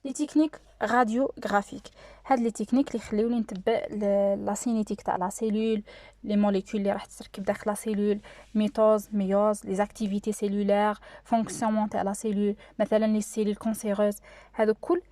لي تكنيك راديوغرافيك. هاد لي تكنيك اللي يخليوني نتبع لا سينيتيك تاع لا سيلول، لي موليكول اللي راح تتركب داخل لا سيلول، ميتوز ميوز، لي زاكتيفيتي سيلولار، فونكسيونمون تاع لا سيلول، مثلا لي سيلول كونسيروز. هادو كل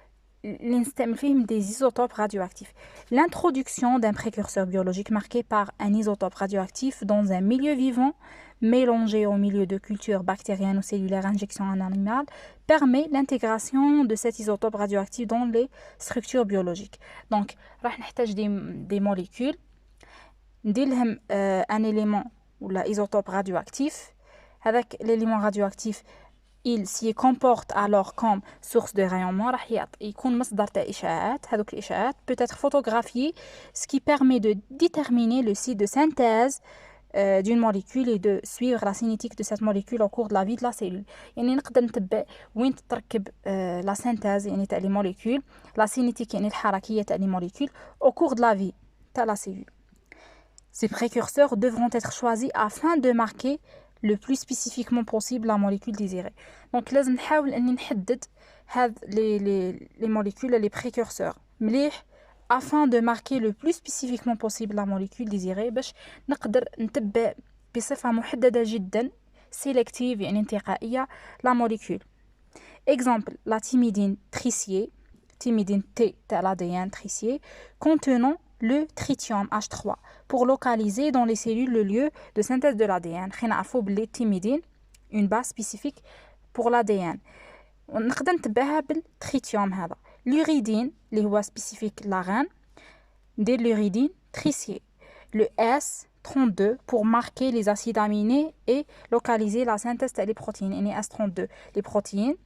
اللي نستعمل فيهم des isotopes radioactifs. L'introduction d'un précurseur biologique marqué par un isotope radioactif dans un milieu vivant mélangé au milieu de culture bactérienne ou cellulaire injection en animal permet l'intégration de cet isotope radioactif dans les structures biologiques. Donc, راح نحتاج des molécules ندير لهم un élément ou l'isotope radioactif. هذاك l'élément radioactif il s'y comporte alors comme source de rayonnement راح يكون مصدر تاع إشعاعات. هذوك الإشعاعات peut être photographié, ce qui permet de déterminer le site de synthèse d'une molécule et de suivre la cinétique de cette molécule au cours de la vie de la cellule. يعني نقدر نتبع وين تتركب la synthèse يعني تاع les molécules, la cinétique يعني الحركية تاع les molécules au cours de la vie تاع la cellule. Ces précurseurs devront être choisis afin de marquer le plus spécifiquement possible la molécule désirée. Donc لازم نحاول اني نحدد هاد les molécules les précurseurs مليح afin de marquer le plus spécifiquement possible la molécule désirée باش نقدر نتبع بصفة محددة جدا sélective يعني انتقائية la molécule. Exemple, la thymidine tritiée, thymidine T تاع l'ADN tritié contenant le tritium H3 pour localiser dans les cellules le lieu de synthèse de l'ADN. خلينا نعرفوا بلي thymidine une base spécifique pour l'ADN. ونقدر نتبعها بالتريتيوم هذا. L'uridine اللي هو spécifique l'ARN ندير l'uridine tritiée. Le S32 pour marquer les acides aminés et localiser la synthèse des protéines. يعني S32 les protéines,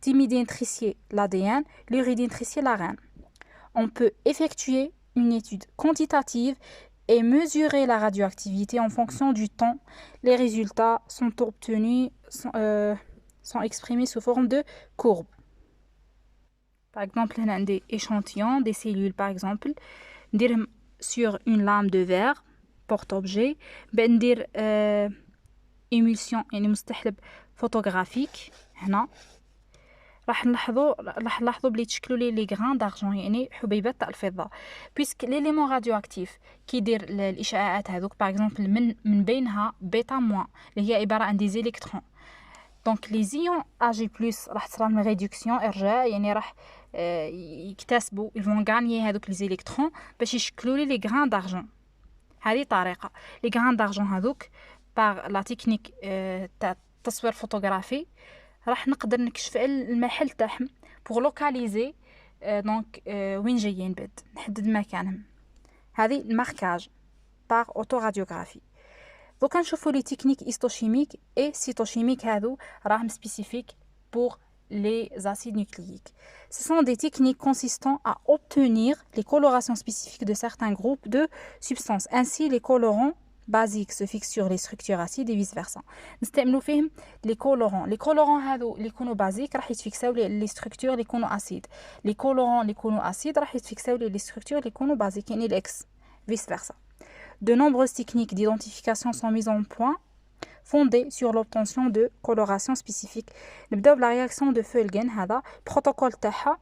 thymidine tritiée l'ADN, l'uridine tritiée l'ARN. On peut effectuer une étude quantitative et mesurer la radioactivité en fonction du temps. Les résultats sont obtenus, sont exprimés sous forme de courbes. Par exemple, on a des échantillons, des cellules par exemple, نديرهم sur une lame de verre, porte-objet, ندير émulsion يعني مستحلب photographique هنا. راح نلاحظوا بلي تشكلوا لي غران دارجون يعني حبيبات تاع الفضه بيسك ليليمون راديوأكتيف كيدير الاشعاعات هذوك باغ اكزومبل من بينها بيتا موان اللي هي عباره عن دي زيليكترون. دونك لي زيون اجي بلس راح تصرا لهم ريدكسيون ارجاع يعني راح يكتسبوا يفون غانيي هذوك لي زيليكترون باش يشكلوا لي غران دارجون. هذه طريقه لي غران دارجون هذوك باغ لا تكنيك تاع التصوير فوتوغرافي راح نقدر نكشف المحل تاعهم pour localiser donc وين جايين بعد نحدد مكانهم. هذه الماركاج par autoradiographie. دوكا نشوفوا لي تكنيك هيستوشيميك et cytochimique هذو راهم spécifiques pour les acides nucléiques. Ce sont des techniques consistant à obtenir les colorations spécifiques de certains groupes de substances. Ainsi, les colorants basiques se fixent sur les structures acides et vice versa. نستعملوا فيهم les colorants هذو اللي يكونوا بازيك راح يتفيكساو لي structures اللي يكونوا اسيد. les colorants اللي يكونوا اسيد راح يتفيكساو لي structures اللي يكونوا بازيك يعني الاكس vice versa. De nombreuses techniques d'identification sont mises en point fondées sur l'obtention de colorations spécifiques. نبداو بلا réaction de Feulgen هذا protocole تاعها.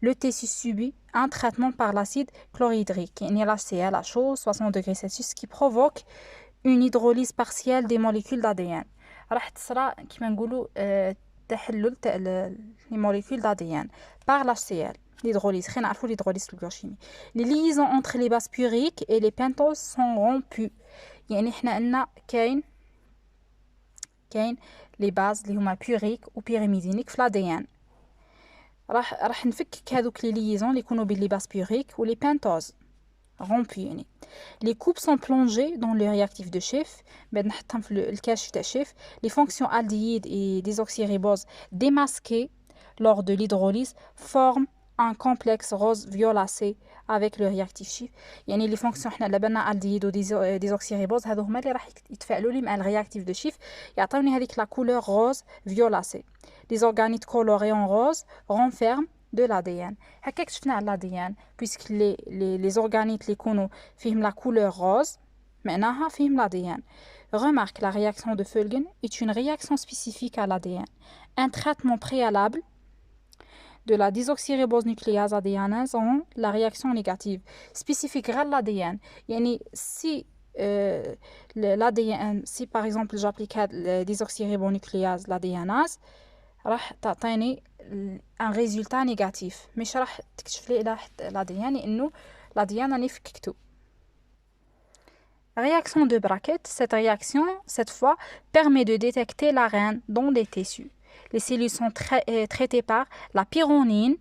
Le tissu subit un traitement par l'acide chlorhydrique, NaCl à chaud, 60 degrés Celsius, qui provoque une hydrolyse partielle des molécules d'ADN. راح تصرى كما نقولوا تحلل تاع les molécules d'ADN par l'HCl. L'hydrolyse, خلينا نعرفوا l'hydrolyse في البيوشيمي. Les liaisons entre les bases puriques et les pentoses sont rompues. يعني احنا عندنا كاين les bases اللي هما puriques و pyrimidiniques في l'ADN. راح نفكك هذوك لي ليزون اللي يكونوا بين لي باس بيوريك ولي بنتوز رومبي يعني. لي كوب سون بلونجي دون لو رياكتيف دو شيف بعد نحطهم في الكاشف تاع شيف. لي فونكسيون الدييد اي ديزوكسيريبوز démasquées lors de l'hydrolyse forment un complexe rose violacé avec le réactif chiffre. يعني لي فونكسيون حنا لبنا الدييد و ديزوكسيريبوز هذو هما اللي راح يتفاعلوا لي مع الرياكتيف دو شيف يعطيوني هذيك لا كولور روز violacée. Les organites colorés en rose renferment de l'ADN. هكاك شفنا على l'ADN puisque les organites اللي يكونوا فيهم la couleur rose معناها فيهم l'ADN. Remarque, la réaction de Feulgen est une réaction spécifique à l'ADN. Un traitement préalable de la désoxyribonucléase ADNase rend la réaction négative. Spécifique à l'ADN. Yani, si l'ADN, si par exemple j'applique la désoxyribonucléase, l'ADNase, راح تعطيني un résultat négatif. مش راح تكتشف لي l'ADN لأنه l'ADN راني فككتو. Réaction de Brackett. Cette réaction, cette fois, permet de détecter l'ARN dans les tissus. Les cellules sont traitées par la pyronine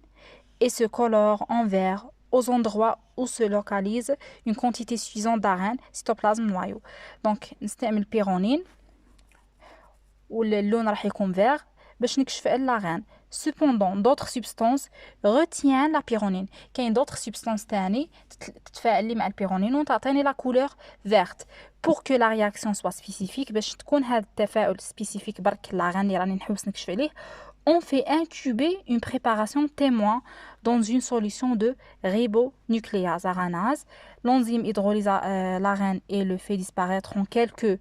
et se colorent en vert aux endroits où se localise une quantité suffisante d'ARN, cytoplasme noyau. Donc, نستعمل pyronine واللون راح يكون vert باش نكشف l'ARN. Cependant, d'autres substances retiennent la pyronine. Il y a d'autres substances تاني تتفاعل مع البيرونين وتعطيني la couleur verte. Pour que la réaction soit spécifique, باش تكون هذا التفاعل spécifique برك l'ARN اللي راني نحوس نكشف عليه, on fait incuber une préparation témoin dans une solution de ribonucléase aranase. L'enzyme hydrolyse l'ARN et le fait disparaître en quelques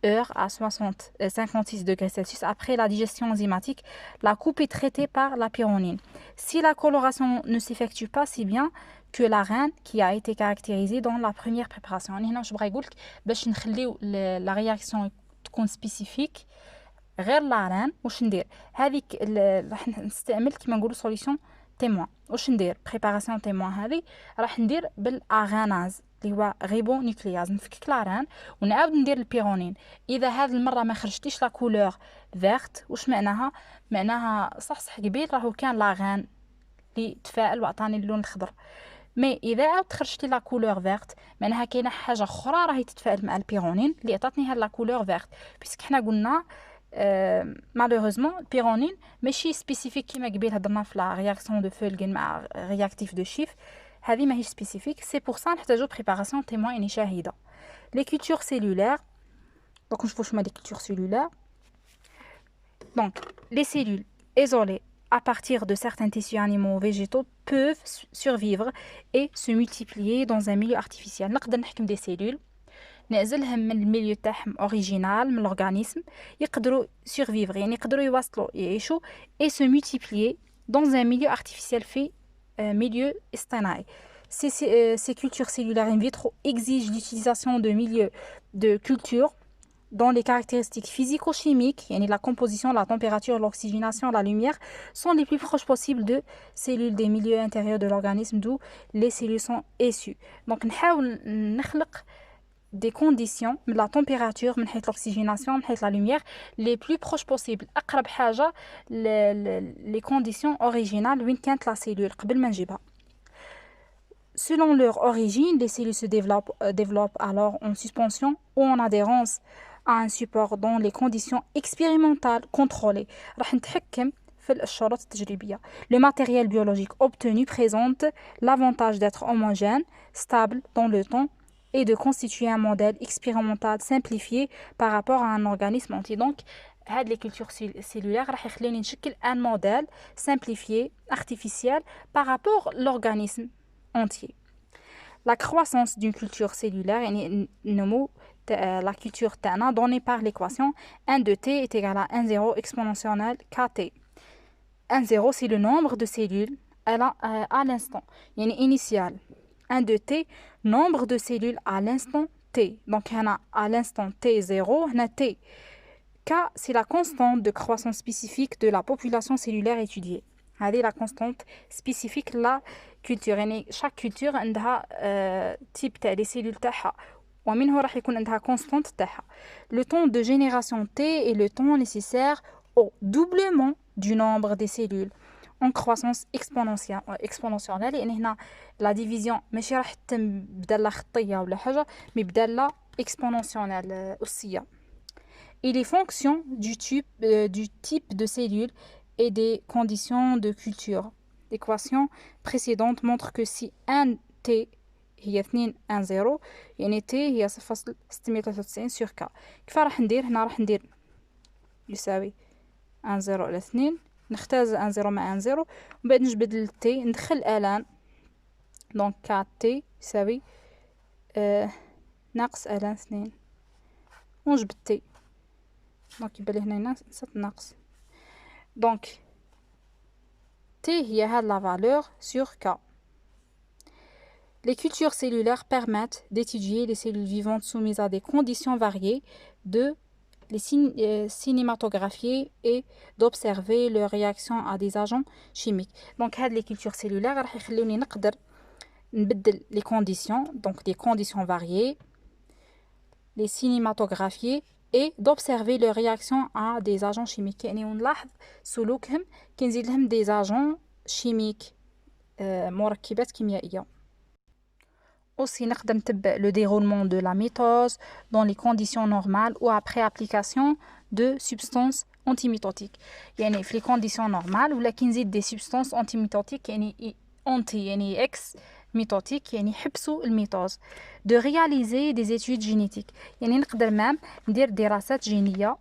heures à 56 degrés Celsius. Après la digestion enzymatique, la coupe est traitée par la pyronine. Si la coloration ne s'effectue pas si bien que l'ARN qui a été caractérisé dans la première préparation. هنا واش بغا يقولك باش نخليو la réaction تكون spécifique غير l'ARN واش ندير هذيك راح نستعمل كيما نقولوا solution témoin. واش ندير préparation témoin هذه راح ندير بالاغاناز اللي هو ريبونيكلياز. نفكك لاران ونعاود ندير البيرونين. اذا هذه المره ما خرجتيش لا كولور فيرت واش معناها صح قبيل راهو كان لاغان اللي تفاعل وعطاني اللون الخضر. مي اذا عاود خرجتي لا كولور فيرت معناها كاينه حاجه اخرى راهي تتفاعل مع البيرونين اللي عطاتني هاد لا كولور فيرت. بيسك حنا قلنا malheureusement البيرونين ماشي سبيسيفيك كيما قبيل هضرنا في لا رياكسيون دو فولغن مع رياكتيف دو شيف. هذه ماهيش سبيسيفيك. سي بور سا نحتاجو بريباراسيون تيموين يعني شاهده. لي كولتور سيلولار دونك نشوفو شنو هما لي كولتور سيلولار. Donc, les cellules isolées à partir de certains tissus animaux ou végétaux peuvent survivre et se multiplier dans un milieu artificiel. نقدر نحكم des cellules نعزلهم من الميليو تاعهم اوريجينال من l'organisme يقدروا survivre يعني يقدروا يواصلوا يعيشوا et se multiplier dans un milieu artificiel fait milieu اصطناعي. Ces cultures cellulaires in vitro exigent l'utilisation de milieux de culture dont les caractéristiques physico-chimiques, la composition, la température, l'oxygénation, la lumière, sont les plus proches possibles de cellules des milieux intérieurs de l'organisme d'où les cellules sont issues. Donc, نحاول نخلق des conditions de la température, de l'oxygénation, de la lumière les plus proches possibles. أقرب حاجة les conditions originales وين كانت la cellule قبل ما نجيبها. Selon leur origine, les cellules se développent alors en suspension ou en adhérence à un support dans les conditions expérimentales contrôlées. راح نتحكم في الشروط التجريبية. Le matériel biologique obtenu présente l'avantage d'être homogène, stable dans le temps et de constituer un modèle expérimental simplifié par rapport à un organisme entier. Donc, هاد les cultures cellulaires راح يخليني نشكل un modèle simplifié, artificiel par rapport à l'organisme entier. La croissance d'une culture cellulaire يعني النمو la culture تاعنا donnée par l'équation 1 de t est égal à 1 0 exponentielle kt. 1 0 c'est le nombre de cellules à l'instant يعني initial. 1 de t nombre de cellules à l'instant t. Donc هنا à l'instant t 0 هنا t. K c'est la constante de croissance spécifique de la population cellulaire étudiée. هذه la constante spécifique la culture يعني chaque culture عندها type تاع les cellules تاعها ومنه راح يكون عندها constante تاعها. Le temps de génération T est le temps nécessaire au doublement du nombre des cellules en croissance exponentielle. لأن هنا la division ماشي راح تتم بدالة خطية ولا حاجة مي بدالة exponentielle أسية. Il est fonction du type de cellule et des conditions de culture. L'équation précédente montre que si 1t هي 2 1 0 يعني t هي 0.693 sur k. كيف راح ندير هنا راح ندير يساوي 1 0 على 2 نختار 1 0 مع 1 0 ومن بعد نجبد الت ندخل الان دونك 4t يساوي ناقص الان 2 ونجبد t دونك يبان لي هنا ناقص. Donc, T هي هاد la valeur sur K. Les cultures cellulaires permettent d'étudier les cellules vivantes soumises à des conditions variées, de les cinématographier et d'observer leur réaction à des agents chimiques. Donc, les cultures cellulaires راح يخلوني نقدر نبدل les conditions, donc des conditions variées, les cinématographier et d'observer leur réaction à des agents chimiques. يعني نلاحظ سلوكهم كي نزيد لهم des agents chimiques مركبات كيميائية. Aussi نقدر نتبع le déroulement de la mitose dans les conditions normales ou après application de substances antimitotiques. يعني في les conditions normales ولا كي نزيد des substances antimitotiques يعني يعني X ميتوتيك يعني يحبسوا الميتوز. De réaliser des études génétiques يعني نقدر مام ندير دراسات جينية.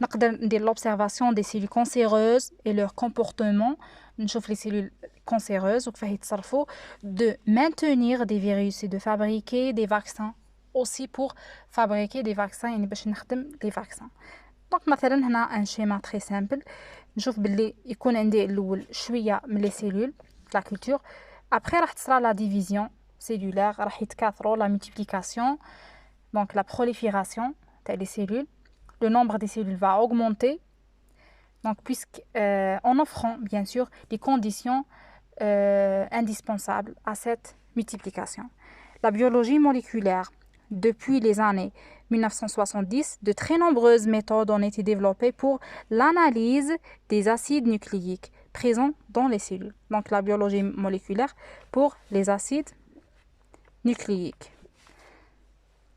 نقدر ندير l'observation des cellules cancéreuses et leur comportement. نشوف les cellules cancéreuses وكيفاه يتصرفوا. De maintenir des virus et de fabriquer des vaccins. Aussi pour fabriquer des vaccins يعني باش نخدم des vaccins. Donc مثلا هنا un schéma très simple. نشوف باللي يكون عندي الأول شوية من les cellules la culture. Après راح تصرى la division cellulaire, راح يتكاثروا la multiplication, donc la prolifération des cellules. Le nombre des cellules va augmenter, donc en offrant bien sûr les conditions indispensables à cette multiplication. La biologie moléculaire. Depuis les années 1970, de très nombreuses méthodes ont été développées pour l'analyse des acides nucléiques présents dans les cellules. Donc la biologie moléculaire pour les acides nucléiques.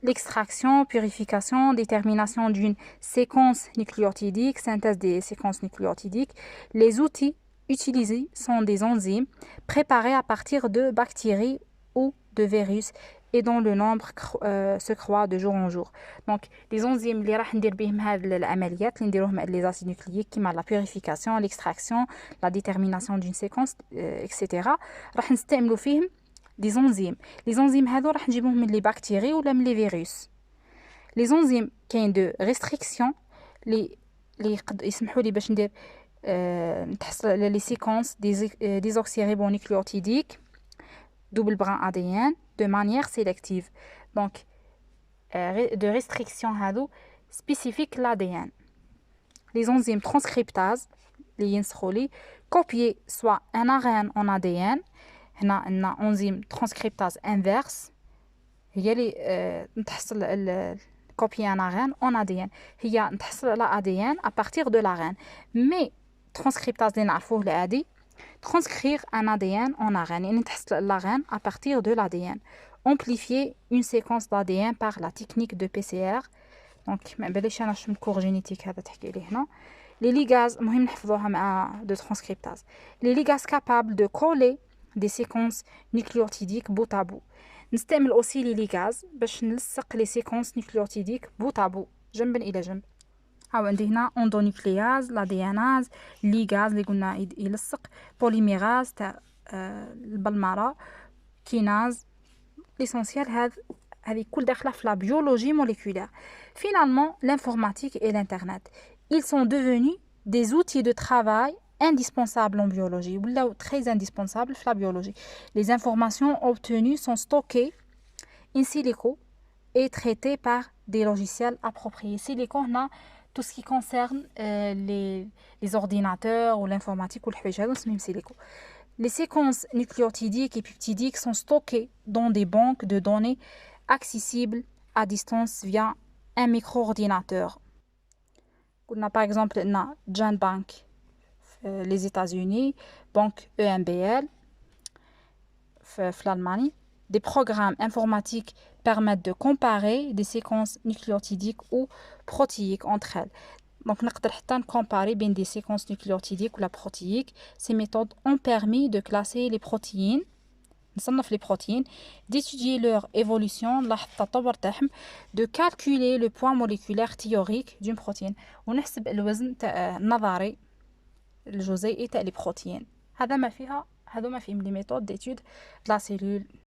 L'extraction, purification, détermination d'une séquence nucléotidique, synthèse des séquences nucléotidiques. Les outils utilisés sont des enzymes préparés à partir de bactéries ou de virus et dont le nombre se croît de jour en jour. Donc les enzymes اللي راح ندير بهم هاد العمليات اللي نديروهم les acides nucléiques كيما la purification, l'extraction, la détermination d'une séquence etc. راح نستعملوا فيهم des enzymes. Les enzymes هادو راح نجيبوهم من les bactéries ولا من les virus. Les enzymes كاين de restriction اللي يسمحوا لي باش ندير نتحصل les séquences désoxyribonucléotidiques double brin ADN de manière sélective. Donc, de restriction spécifique l'ADN. Les enzymes transcriptases, les ينسخوا copier soit un ARN en ADN, une enzyme transcriptase inverse, هي اللي نتحصل copier un ARN en ADN. هي نتحصل على ADN à partir de l'ARN. Mais transcriptase اللي نعرفوه العادي transcrire un ADN en ARN يعني نتحصل l'ARN à partir de l'ADN. Amplifier une séquence d'ADN par la technique de PCR. Donc ما بلاش انا شنو كور جينيتيك هذا تحكي لي هنا. Les ligases مهم نحفظوها مع de transcriptase. Les ligases capables de coller des séquences nucléotidiques bout à bout. نستعمل aussi les ligases باش نلصق les séquences nucléotidiques bout à bout جنبا الى جنب. عندي هنا اندونيوكلياز لا دياناز ليغاز اللي قلنا يلصق بوليميراز تاع البلمره كيناز ليسونسيال هذه كل داخله في لا بيولوجي موليكولير. Finalement l'informatique et l'internet ils sont devenus des outils de travail indispensables en biologie ou très indispensables في la biologie. Les informations obtenues sont stockées in silico et traitées par des logiciels appropriés. Silico هنا tout ce qui concerne les ordinateurs ou l'informatique ou le Les séquences nucléotidiques et peptidiques sont stockées dans des banques de données accessibles à distance via un micro-ordinateur. On a par exemple GenBank les États-Unis, banque EMBL l'Allemagne. Des programmes informatiques permettent de comparer des séquences nucléotidiques ou protéiques entre elles. Donc, نقدر حتى comparer بين des séquences nucléotidiques ou la protéique. Ces méthodes ont permis de classer les protéines, نصنف les protéines, d'étudier leur évolution, التطور تاعهم, de calculer le poids moléculaire théorique d'une protéine. ونحسب الوزن النظري الجزيئي تاع les protéines. هذا ما فيهم les méthodes d'étude de la cellule.